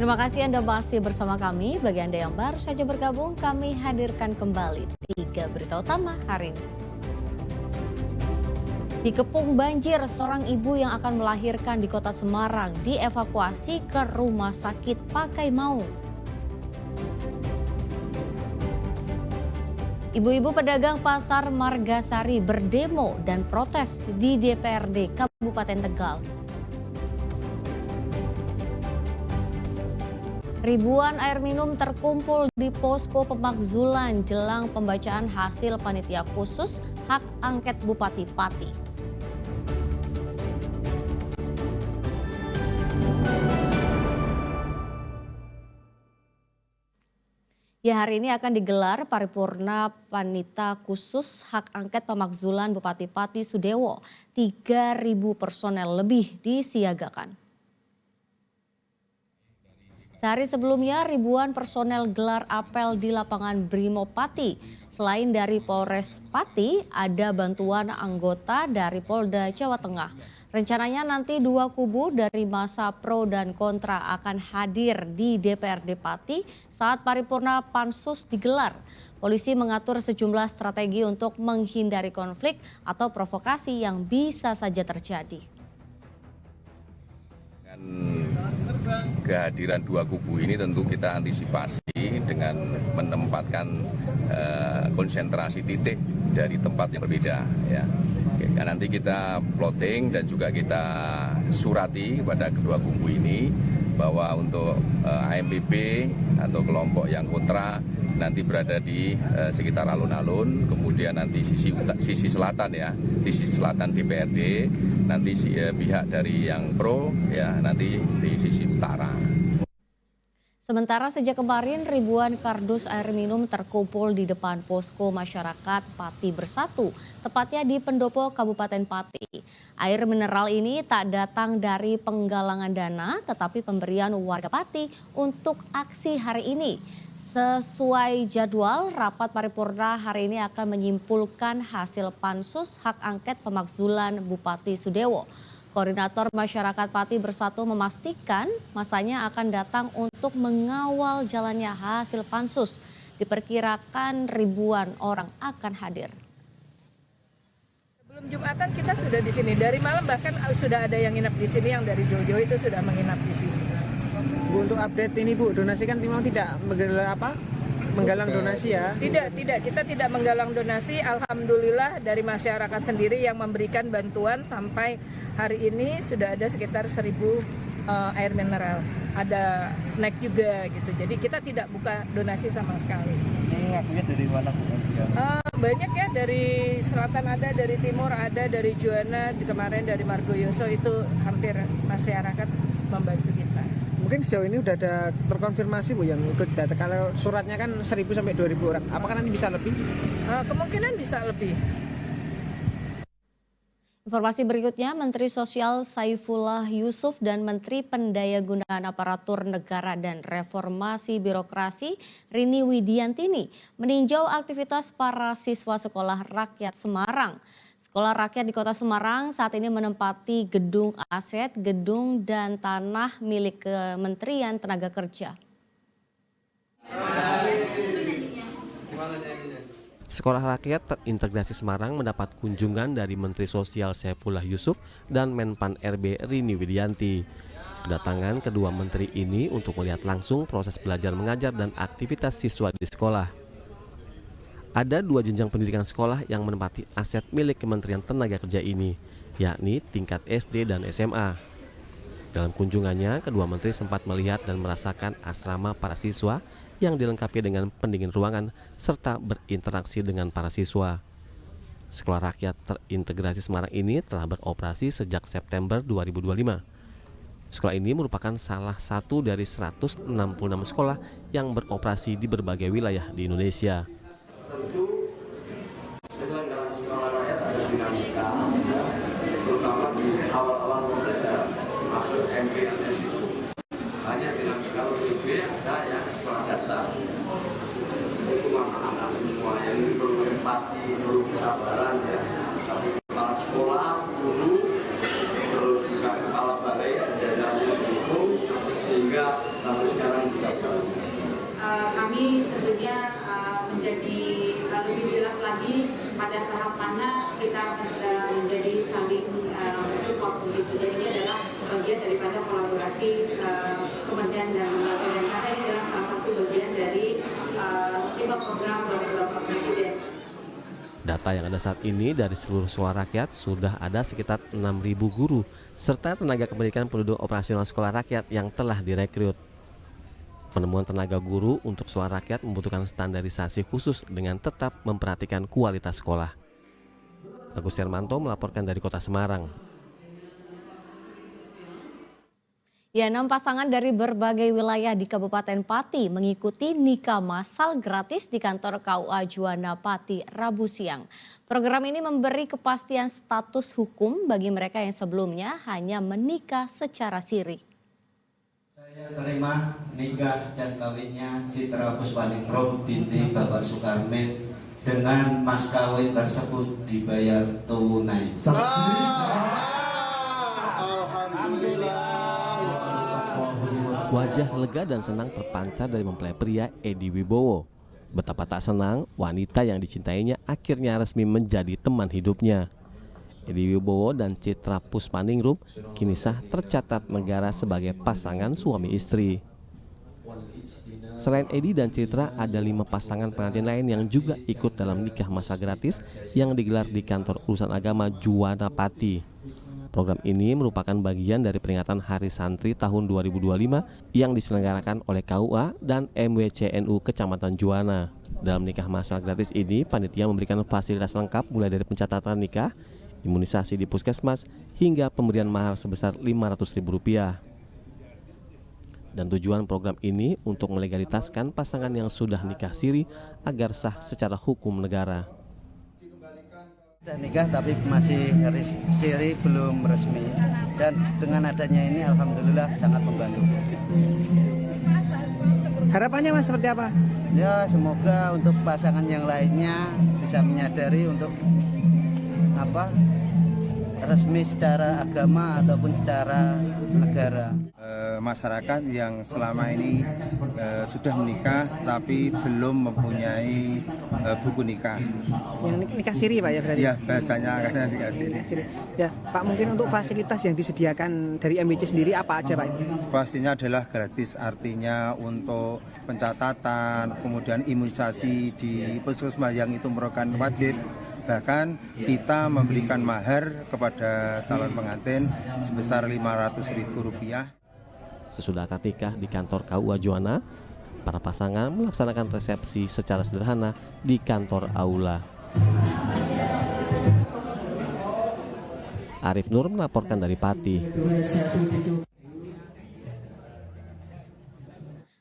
Terima kasih Anda masih bersama kami. Bagi Anda yang baru saja bergabung, kami hadirkan kembali 3 berita utama hari ini. Dikepung banjir, seorang ibu yang akan melahirkan di kota Semarang dievakuasi ke rumah sakit Pakai Mau. Ibu-ibu pedagang pasar Margasari berdemo dan protes di DPRD Kabupaten Tegal. Ribuan air minum terkumpul di posko pemakzulan jelang pembacaan hasil panitia khusus hak angket Bupati Pati. Ya, hari ini akan digelar paripurna panitia khusus hak angket pemakzulan Bupati Pati Sudewo. 3.000 personel lebih disiagakan. Sehari sebelumnya, ribuan personel gelar apel di lapangan Brimob Pati. Selain dari Polres Pati, ada bantuan anggota dari Polda Jawa Tengah. Rencananya nanti 2 kubu dari masa pro dan kontra akan hadir di DPRD Pati saat paripurna pansus digelar. Polisi mengatur sejumlah strategi untuk menghindari konflik atau provokasi yang bisa saja terjadi. Kehadiran 2 kubu ini tentu kita antisipasi dengan menempatkan konsentrasi titik dari tempat yang berbeda. Ya. Nanti kita plotting dan juga kita surati kepada kedua kubu ini bahwa untuk AMPB atau kelompok yang kontra nanti berada di sekitar alun-alun, kemudian nanti sisi selatan ya, sisi selatan DPRD, nanti pihak dari yang pro ya nanti di sisi utara. Sementara sejak kemarin ribuan kardus air minum terkumpul di depan posko masyarakat Pati Bersatu, tepatnya di Pendopo, Kabupaten Pati. Air mineral ini tak datang dari penggalangan dana, tetapi pemberian warga Pati untuk aksi hari ini. Sesuai jadwal, rapat paripurna hari ini akan menyimpulkan hasil pansus hak angket pemakzulan Bupati Sudewo. Koordinator Masyarakat Pati Bersatu memastikan masanya akan datang untuk mengawal jalannya hasil pansus. Diperkirakan ribuan orang akan hadir. Sebelum Jumatan kita sudah di sini. Dari malam bahkan sudah ada yang nginap di sini, yang dari jauh-jauh itu sudah menginap di sini. Bu, untuk update ini Bu, donasi kan memang tidak menggalang donasi ya? Tidak, kita tidak menggalang donasi. Alhamdulillah dari masyarakat sendiri yang memberikan bantuan sampai hari ini sudah ada sekitar 1.000 air mineral. Ada snack juga gitu. Jadi kita tidak buka donasi sama sekali. Ini ngakunya dari mana Bu? Banyak ya, dari selatan ada, dari timur ada, dari Juwana, kemarin dari Margoyoso, itu hampir masyarakat membantu kita. Mungkin sejauh ini udah ada terkonfirmasi Bu yang ikut data. Kalau suratnya kan 1.000 sampai 2.000 orang. Apakah nanti bisa lebih? Kemungkinan bisa lebih. Informasi berikutnya, Menteri Sosial Saifullah Yusuf dan Menteri Pendayagunaan Aparatur Negara dan Reformasi Birokrasi Rini Widiantini meninjau aktivitas para siswa Sekolah Rakyat Semarang. Sekolah rakyat di Kota Semarang saat ini menempati gedung aset, gedung dan tanah milik Kementerian Tenaga Kerja. Sekolah Rakyat Terintegrasi Semarang mendapat kunjungan dari Menteri Sosial Saifullah Yusuf dan Menpan RB Rini Widianti. Kedatangan kedua menteri ini untuk melihat langsung proses belajar mengajar dan aktivitas siswa di sekolah. Ada 2 jenjang pendidikan sekolah yang menempati aset milik Kementerian Tenaga Kerja ini, yakni tingkat SD dan SMA. Dalam kunjungannya, kedua menteri sempat melihat dan merasakan asrama para siswa yang dilengkapi dengan pendingin ruangan serta berinteraksi dengan para siswa. Sekolah Rakyat Terintegrasi Semarang ini telah beroperasi sejak September 2025. Sekolah ini merupakan salah satu dari 166 sekolah yang beroperasi di berbagai wilayah di Indonesia. Tentu penyelenggaraan sekolah rakyat ada dinamika, terutama di awal-awal belajar masuk MPLS itu banyak dinamika. Untuk ada yang sekolah dasar untuk anak-anak semua yang ini perlu empati, perlu kesabaran ya. Tapi kepala sekolah, guru, terus juga kepala balai, jajaran yang mendukung sehingga harus pada tahap mana kita bisa menjadi saling support begitu. Jadi ini adalah bagian daripada kolaborasi kementerian dan lembaga, dan karena ini adalah salah satu bagian dari program Bapak Presiden. Data yang ada saat ini dari seluruh Sekolah Rakyat sudah ada sekitar 6.000 guru serta tenaga kependidikan penduduk operasional Sekolah Rakyat yang telah direkrut. Penemuan tenaga guru untuk Sekolah Rakyat membutuhkan standarisasi khusus dengan tetap memperhatikan kualitas sekolah. Agus Hermanto melaporkan dari Kota Semarang. Ya, 6 pasangan dari berbagai wilayah di Kabupaten Pati mengikuti nikah massal gratis di kantor KUA Juwana Pati Rabu siang. Program ini memberi kepastian status hukum bagi mereka yang sebelumnya hanya menikah secara siri. Saya terima nikah dan kawinnya Citra Puspaningrum binti Bapak Sukarmin dengan mas kawin tersebut dibayar tunai. Wajah lega dan senang terpancar dari mempelai pria Edi Wibowo. Betapa tak senang wanita yang dicintainya akhirnya resmi menjadi teman hidupnya. Edi Wibowo dan Citra Puspaningrum kini sah tercatat negara sebagai pasangan suami istri. Selain Edi dan Citra, ada 5 pasangan pengantin lain yang juga ikut dalam nikah massal gratis yang digelar di kantor urusan agama Juwana Pati. Program ini merupakan bagian dari peringatan Hari Santri tahun 2025 yang diselenggarakan oleh KUA dan MWCNU Kecamatan Juwana. Dalam nikah massal gratis ini, panitia memberikan fasilitas lengkap mulai dari pencatatan nikah, imunisasi di puskesmas, hingga pemberian mahar sebesar Rp500.000. Dan tujuan program ini untuk melegalitaskan pasangan yang sudah nikah siri agar sah secara hukum negara. Sudah nikah tapi masih siri belum resmi, dan dengan adanya ini alhamdulillah sangat membantu. Harapannya Mas seperti apa? Ya semoga untuk pasangan yang lainnya bisa menyadari untuk resmi secara agama ataupun secara negara. Masyarakat yang selama ini sudah menikah tapi belum mempunyai buku nikah. Yang nikah siri Pak ya berarti? Ya bahasanya karena nikah siri. Ya Pak, mungkin untuk fasilitas yang disediakan dari MWC sendiri apa aja Pak? Pastinya adalah gratis, artinya untuk pencatatan, kemudian imunisasi di puskesmas yang itu merupakan wajib. Bahkan kita memberikan mahar kepada calon pengantin sebesar Rp500.000. Sesudah akad nikah di kantor KUA Juwana, para pasangan melaksanakan resepsi secara sederhana di kantor aula. Arif Nur melaporkan dari Pati.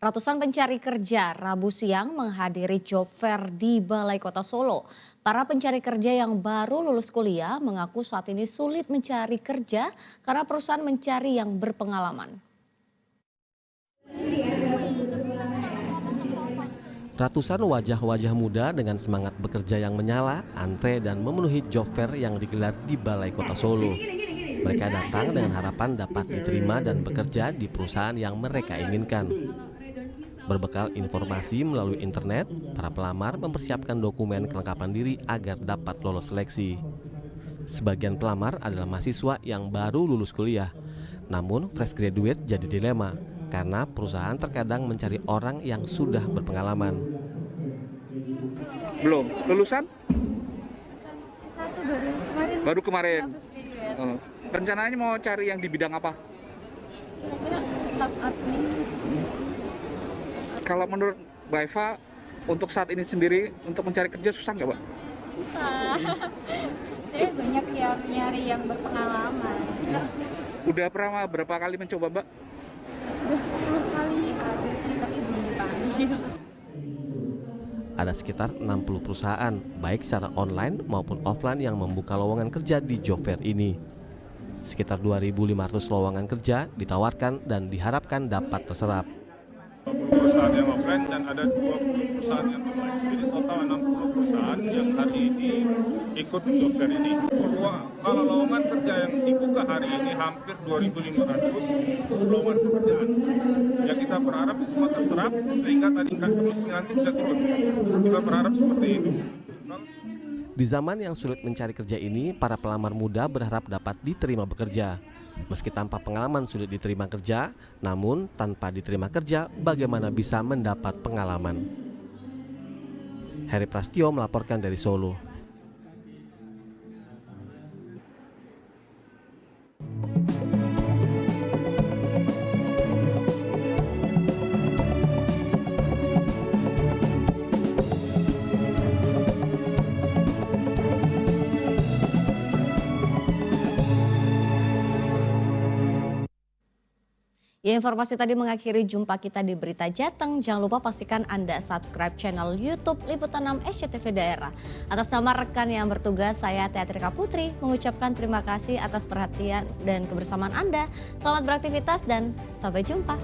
Ratusan pencari kerja Rabu siang menghadiri job fair di Balai Kota Solo. Para pencari kerja yang baru lulus kuliah mengaku saat ini sulit mencari kerja karena perusahaan mencari yang berpengalaman. Ratusan wajah-wajah muda dengan semangat bekerja yang menyala, antre dan memenuhi job fair yang digelar di Balai Kota Solo. Mereka datang dengan harapan dapat diterima dan bekerja di perusahaan yang mereka inginkan. Berbekal informasi melalui internet, para pelamar mempersiapkan dokumen kelengkapan diri agar dapat lolos seleksi. Sebagian pelamar adalah mahasiswa yang baru lulus kuliah. Namun fresh graduate jadi dilema karena perusahaan terkadang mencari orang yang sudah berpengalaman. Belum lulusan? Satu baru kemarin. Rencananya mau cari yang di bidang apa? Staff admin. Kalau menurut Mbak Eva, untuk saat ini sendiri untuk mencari kerja susah nggak, Mbak? Susah. Saya banyak yang nyari yang berpengalaman. Udah pernah berapa kali mencoba, Mbak? Udah 10 kali ada sih, tapi belum dipanggil. Ada sekitar 60 perusahaan, baik secara online maupun offline yang membuka lowongan kerja di job fair ini. Sekitar 2.500 lowongan kerja ditawarkan dan diharapkan dapat terserap. Perusahaan yang offline dan ada 20 perusahaan yang online. Jadi total 60 perusahaan yang hari ini ikut job fair ini. Kalau lowongan kerja yang dibuka hari ini hampir 2.500 lowongan pekerjaan. Ya kita berharap semua terserap sehingga tingkat kemiskinan bisa turun. Kita berharap seperti itu. Di zaman yang sulit mencari kerja ini, para pelamar muda berharap dapat diterima bekerja. Meski tanpa pengalaman sulit diterima kerja, namun tanpa diterima kerja, bagaimana bisa mendapat pengalaman? Heri Prastio melaporkan dari Solo. Ya, informasi tadi mengakhiri jumpa kita di Berita Jateng. Jangan lupa pastikan Anda subscribe channel YouTube Liputan 6 SCTV Daerah. Atas nama rekan yang bertugas, saya Teatrika Putri mengucapkan terima kasih atas perhatian dan kebersamaan Anda. Selamat beraktivitas dan sampai jumpa.